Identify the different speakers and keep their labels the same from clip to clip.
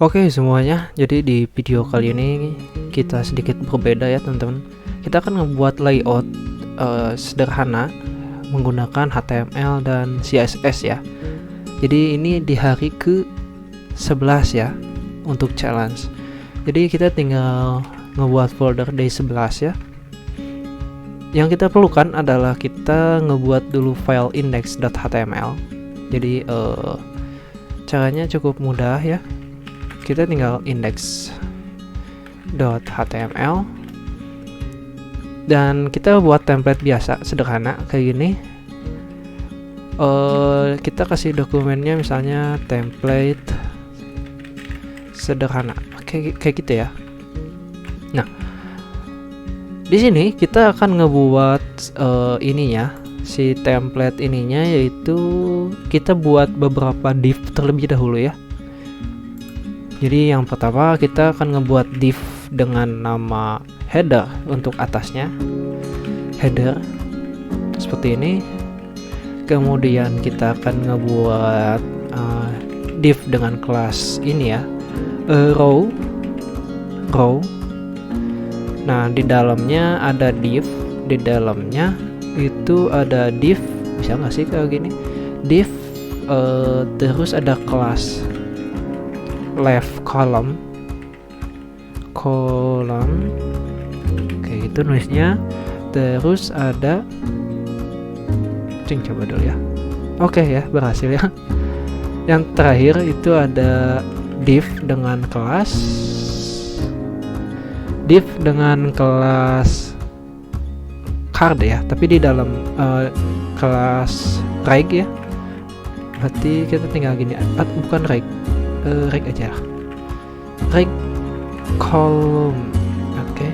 Speaker 1: Oke semuanya, jadi di video kali ini kita sedikit berbeda ya teman-teman. Kita akan ngebuat layout sederhana menggunakan HTML dan CSS ya. Jadi ini di hari ke-11 ya untuk challenge. Jadi kita tinggal ngebuat folder day 11 ya. Yang kita perlukan adalah kita ngebuat dulu file index.html. Jadi caranya cukup mudah ya. Kita tinggal index.html dan kita buat template biasa sederhana kayak gini. Kita kasih dokumennya misalnya template sederhana kayak gitu ya. Nah, di sini kita akan ngebuat ininya, si template ininya, yaitu kita buat beberapa div terlebih dahulu ya. Jadi yang pertama kita akan ngebuat div dengan nama header untuk atasnya, header seperti ini. Kemudian kita akan ngebuat div dengan kelas ini ya, row. Nah di dalamnya ada div, di dalamnya itu ada div, bisa nggak sih kayak gini, div terus ada kelas left column kayak gitu nulisnya. Terus ada coba dulu ya. Oke ya, berhasil ya. Yang terakhir itu ada div dengan kelas card ya, tapi di dalam kelas reg ya. Berarti kita tinggal gini, bukan reg aja, reg column. Oke,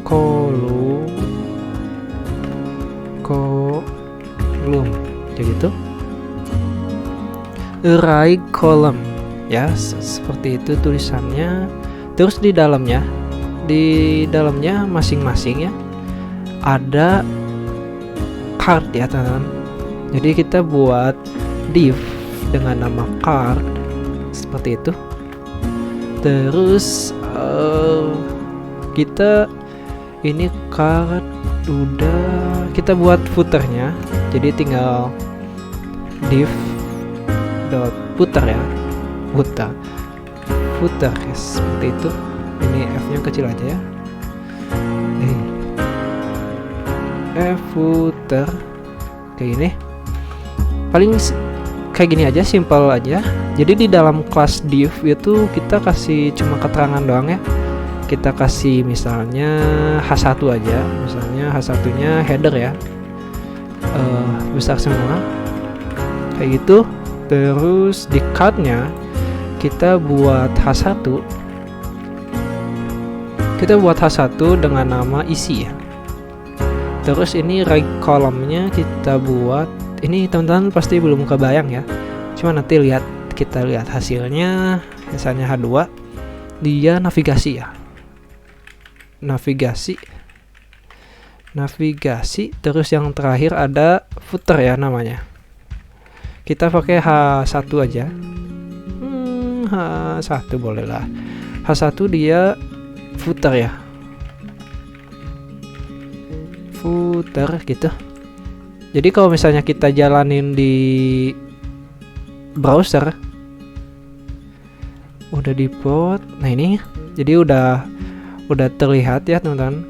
Speaker 1: column kayak gitu, right column ya, seperti itu tulisannya. Terus di dalamnya masing-masing ya ada card ya teman-teman. Jadi kita buat div dengan nama card seperti itu. Terus kita ini card udah, kita buat footernya. Jadi tinggal div dot footer ya, footer ya, seperti itu. Ini F-nya kecil aja ya. Footer kayak gini. Paling kayak gini aja, simple aja. Jadi di dalam kelas div itu kita kasih cuma keterangan doang ya. Kita kasih misalnya H1 aja. Misalnya H1-nya header ya, besar semua kayak gitu. Terus di card-nya kita buat H1. Kita buat H1 dengan nama isi ya. Terus ini right column-nya kita buat, ini teman-teman pasti belum kebayang ya. Cuma nanti kita lihat hasilnya. Misalnya H2 dia navigasi ya. Navigasi. Terus yang terakhir ada footer ya namanya. Kita pakai H1 aja. H1 boleh lah. H1 dia footer ya. Footer gitu. Jadi kalau misalnya kita jalanin di browser, udah di plot. Nah ini jadi udah terlihat ya teman-teman.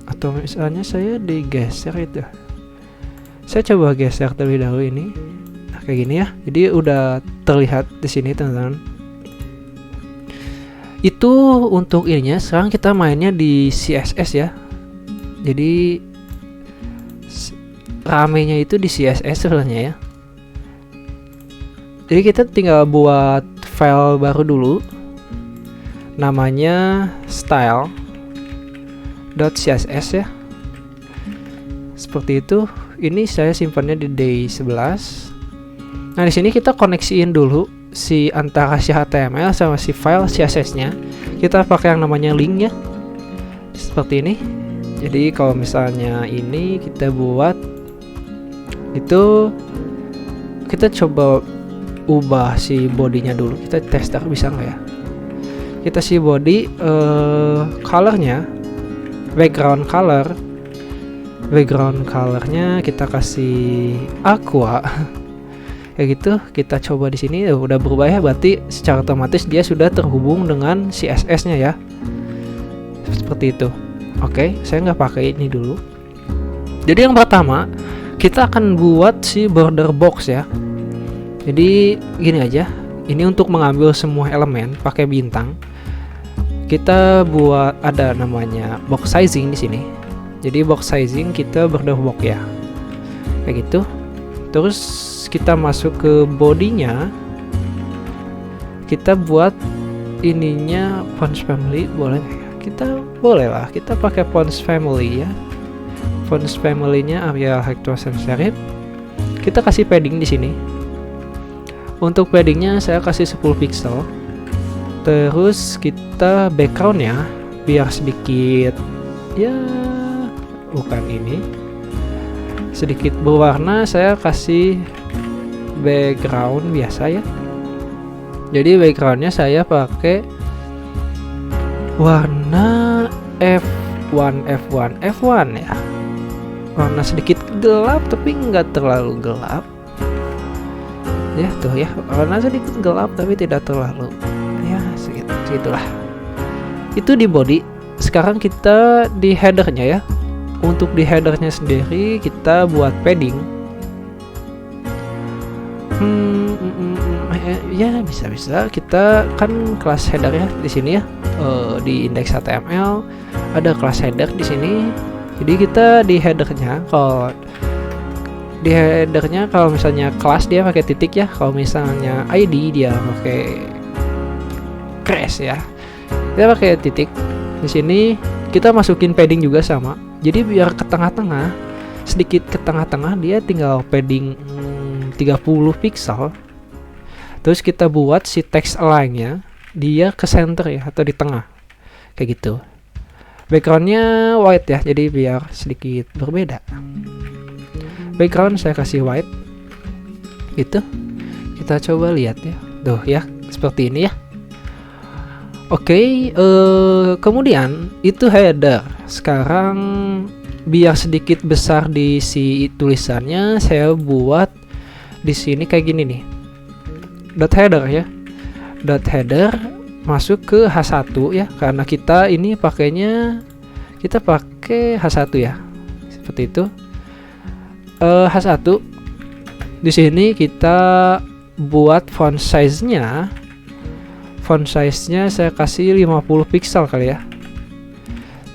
Speaker 1: Atau misalnya saya digeser itu. Saya coba geser terlebih dahulu ini. Nah, kayak gini ya. Jadi udah terlihat di sini teman-teman. Itu untuk ininya. Sekarang kita mainnya di CSS ya. Jadi ramenya itu di CSS sebenarnya ya. Jadi kita tinggal buat file baru dulu. Namanya style.css ya. Seperti itu. Ini saya simpannya di day 11. Nah, di sini kita koneksiin dulu si antara si HTML sama si file CSS-nya. Kita pakai yang namanya link ya. Seperti ini. Jadi kalau misalnya ini kita buat itu, kita coba ubah si bodinya dulu. Kita tester bisa nggak ya. Kita si body colornya, background colornya kita kasih aqua. Kayak gitu. Kita coba di sini udah berubah ya, berarti secara otomatis dia sudah terhubung dengan CSS-nya ya. Seperti itu. Oke, saya nggak pakai ini dulu. Jadi yang pertama kita akan buat si border box ya. Jadi gini aja. Ini untuk mengambil semua elemen pakai bintang. Kita buat ada namanya box sizing di sini. Jadi box sizing kita border box ya. Kayak gitu. Terus kita masuk ke bodinya. Kita buat ininya fonts family, boleh nggak ya? Kita boleh lah. Kita pakai fonts family ya. Fonts family-nya Arial Hector Sans Serif. Kita kasih padding di sini. Untuk paddingnya saya kasih 10 pixel. Terus kita backgroundnya biar sedikit ya bukan ini, sedikit berwarna, saya kasih background biasa ya. Jadi backgroundnya saya pakai warna F1 ya. Warna sedikit gelap tapi nggak terlalu gelap ya, tuh ya, warna sedikit gelap tapi tidak terlalu ya, segitulah. Itu di body. Sekarang kita di headernya ya. Untuk di headernya sendiri kita buat padding. Ya bisa kita kan kelas header ya di sini ya. Di index HTML ada kelas header di sini. Jadi kita di headernya, kalau misalnya kelas dia pakai titik ya, kalau misalnya ID dia pakai crash ya, dia pakai titik. Di sini kita masukin padding juga sama. Jadi biar ke tengah-tengah, sedikit ke tengah-tengah, dia tinggal padding 30 pixel. Terus kita buat si text align-nya dia ke center ya, atau di tengah kayak gitu. Backgroundnya white ya, jadi biar sedikit berbeda. Background saya kasih white gitu. Kita coba lihat ya, tuh ya, seperti ini ya. Oke, kemudian itu header. Sekarang biar sedikit besar di si tulisannya, saya buat di sini kayak gini nih, dot header ya. Dot header masuk ke H1 ya, karena kita ini pakainya kita pakai H1 ya, seperti itu. H1 di sini kita buat font size-nya. Font size-nya saya kasih 50 pixel kali ya,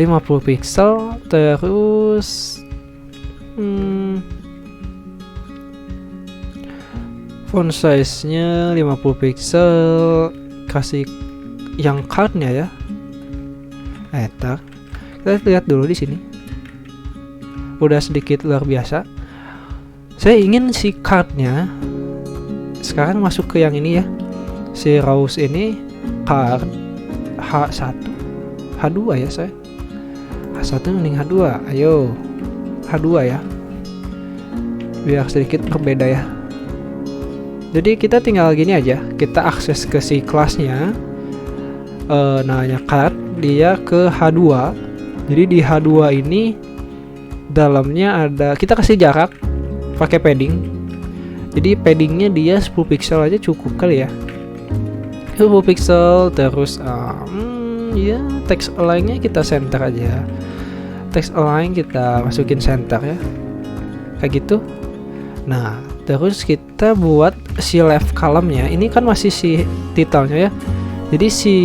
Speaker 1: 50 pixel. Terus font size-nya 50 pixel, kasih yang card-nya ya. Kita lihat dulu di sini. Udah sedikit luar biasa. Saya ingin si card-nya sekarang masuk ke yang ini ya. Si Rose ini card H1, H2 ya saya. H1 mending H2. Ayo. H2 ya. Biar sedikit berbeda ya. Jadi kita tinggal gini aja, kita akses ke si kelasnya, namanya card, dia ke H2. Jadi di H2 ini dalamnya ada, kita kasih jarak pakai padding. Jadi paddingnya dia 10 pixel aja cukup kali ya, 10 pixel. Terus ya text align-nya kita center aja, text align kita masukin center ya, kayak gitu. Nah, terus kita buat si left column-nya. Ini kan masih si titelnya ya. Jadi si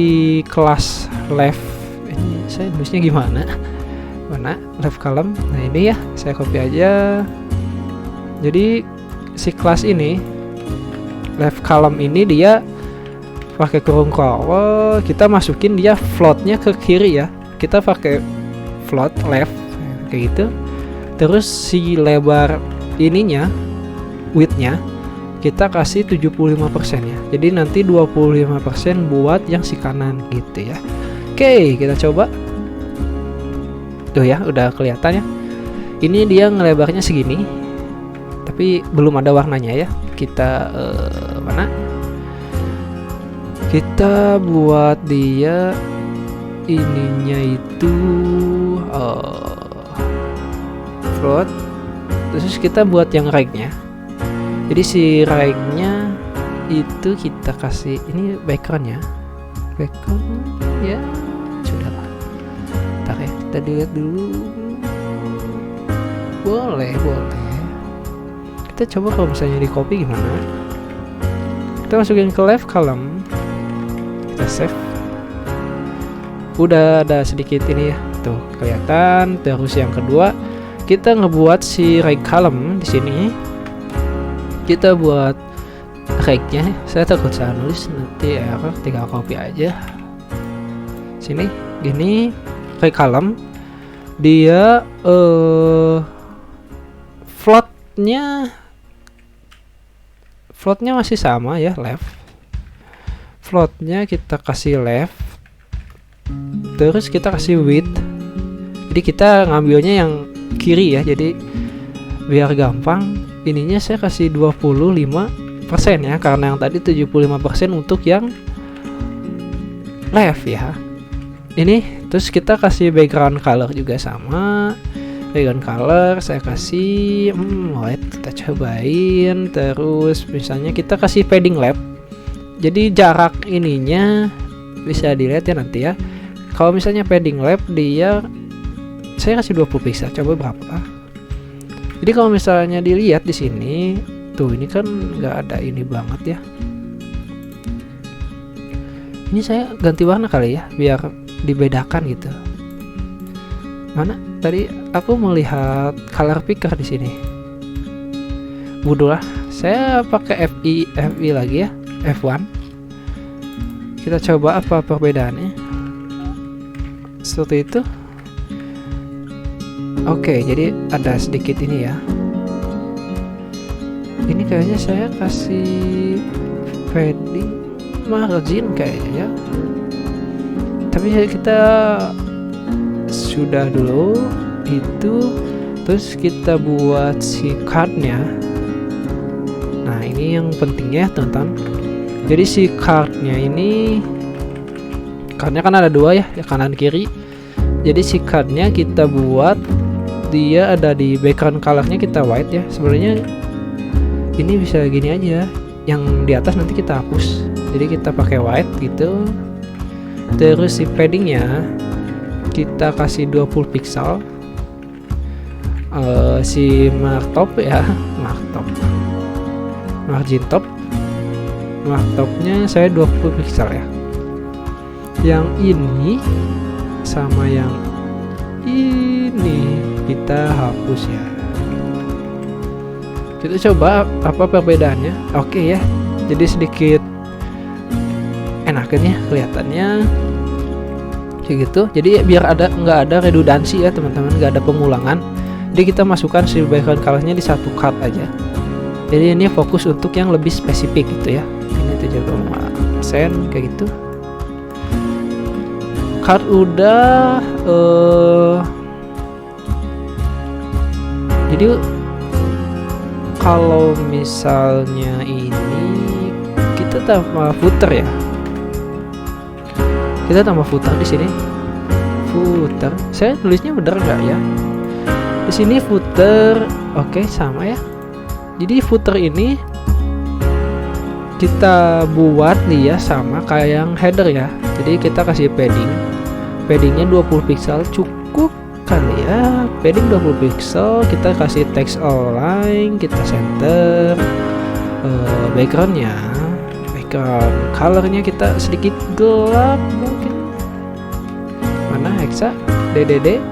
Speaker 1: kelas left ini saya nulisnya gimana? Mana left column? Nah, ini ya, saya copy aja. Jadi si kelas ini left column ini dia pakai kurung curl. Kita masukin dia float-nya ke kiri ya. Kita pakai float left kayak gitu. Terus si lebar ininya, width-nya kita kasih 75% ya. Jadi nanti 25% buat yang si kanan gitu ya. Oke, kita coba. Tuh ya, udah kelihatan ya. Ini dia ngelebarnya segini, tapi belum ada warnanya ya. kita mana? Kita buat dia ininya itu float, terus kita buat yang right-nya. Jadi si right-nya itu kita kasih ini background ya, sudahlah. Ntar ya, kita dilihat dulu. Boleh. Kita coba kalau misalnya di copy gimana. Kita masukin ke left column, kita save. Udah ada sedikit ini ya, tuh kelihatan. Terus yang kedua, kita ngebuat si right column di sini. Kita buat right-nya. Saya takut salah nulis nanti error, tinggal copy aja. Sini, gini right column. Dia floatnya masih sama ya, left. Floatnya kita kasih left. Terus kita kasih width. Jadi kita ngambilnya yang kiri ya. Jadi biar gampang, ininya saya kasih 25% ya, karena yang tadi 75% untuk yang left ya. Ini terus kita kasih background color juga sama. Background color saya kasih white, kita cobain. Terus misalnya kita kasih padding left. Jadi jarak ininya bisa dilihat ya nanti ya. Kalau misalnya padding left dia saya kasih 20 pixel. Coba berapa? Jadi kalau misalnya dilihat di sini tuh, ini kan nggak ada ini banget ya. Ini saya ganti warna kali ya biar dibedakan gitu. Mana tadi aku melihat color picker di sini. Bodoh lah, saya pakai FI lagi ya, F1. Kita coba apa perbedaannya. Seperti itu. Oke, jadi ada sedikit ini ya. Ini kayaknya saya kasih padding margin kayaknya ya. Tapi kita sudah dulu itu, terus kita buat si cardnya. Nah ini yang pentingnya teman-teman. Jadi si cardnya ini, cardnya kan ada dua ya, kanan kiri. Jadi si cardnya kita buat dia ada di background colornya kita white ya. Sebenarnya ini bisa gini aja, yang di atas nanti kita hapus. Jadi kita pakai white gitu. Terus si paddingnya kita kasih 20 pixel. Si marktop ya, margin top, marktopnya saya 20 pixel ya. Yang ini sama yang ini kita hapus ya. Kita coba apa perbedaannya. Oke ya, jadi sedikit enakan ya kelihatannya kayak gitu. Jadi biar nggak ada redundansi ya teman-teman, nggak ada pengulangan. Jadi kita masukkan si background colornya di satu card aja. Jadi ini fokus untuk yang lebih spesifik gitu ya. Ini 7,5% kayak gitu. Card udah jadi kalau misalnya ini kita tambah footer ya. Kita tambah footer di sini. Footer. Saya tulisnya bener nggak ya? Di sini footer, oke sama ya. Jadi footer ini kita buat nih ya sama kayak yang header ya. Jadi kita kasih padding. Paddingnya 20 pixel cukup kali ya. Padding 20 pixel, kita kasih text align, kita center. Backgroundnya, background colornya kita sedikit gelap mungkin. Mana hexa? DDD.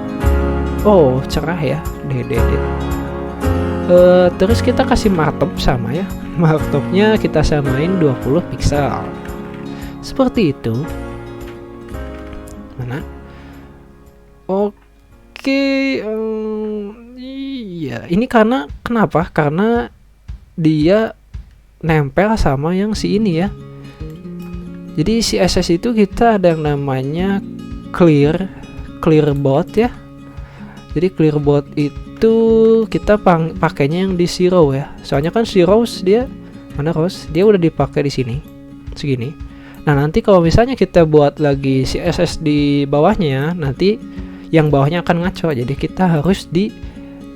Speaker 1: Oh cerah ya, DDD. Terus kita kasih markup sama ya. Markupnya kita samain 20 pixel. Seperti itu. Mana? Oke, iya. Ini karena kenapa? Karena dia nempel sama yang si ini ya. Jadi si SS itu kita ada yang namanya clearbot ya. Jadi clearbot itu kita pakainya yang di zero ya. Soalnya kan zeros dia menerus, dia udah dipakai di sini segini. Nah, nanti kalau misalnya kita buat lagi CSS di bawahnya, nanti yang bawahnya akan ngaco. Jadi kita harus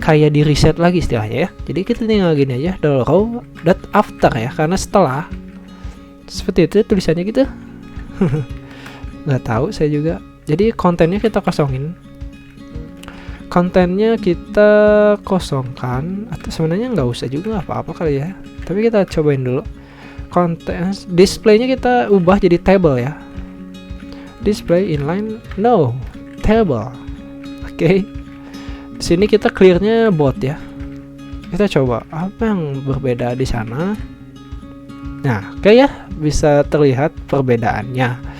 Speaker 1: kayak di reset lagi istilahnya ya. Jadi kita tinggal gini aja, row dot after ya, karena setelah seperti itu tulisannya gitu. Nggak tahu saya juga. Jadi kontennya kita kosongin. Kontennya kita kosongkan, atau sebenarnya nggak usah juga apa-apa kali ya. Tapi kita cobain dulu. Konten displaynya kita ubah jadi table ya. Display inline no table. Oke. Di sini kita clearnya bot ya. Kita coba apa yang berbeda di sana. Nah, oke ya, bisa terlihat perbedaannya.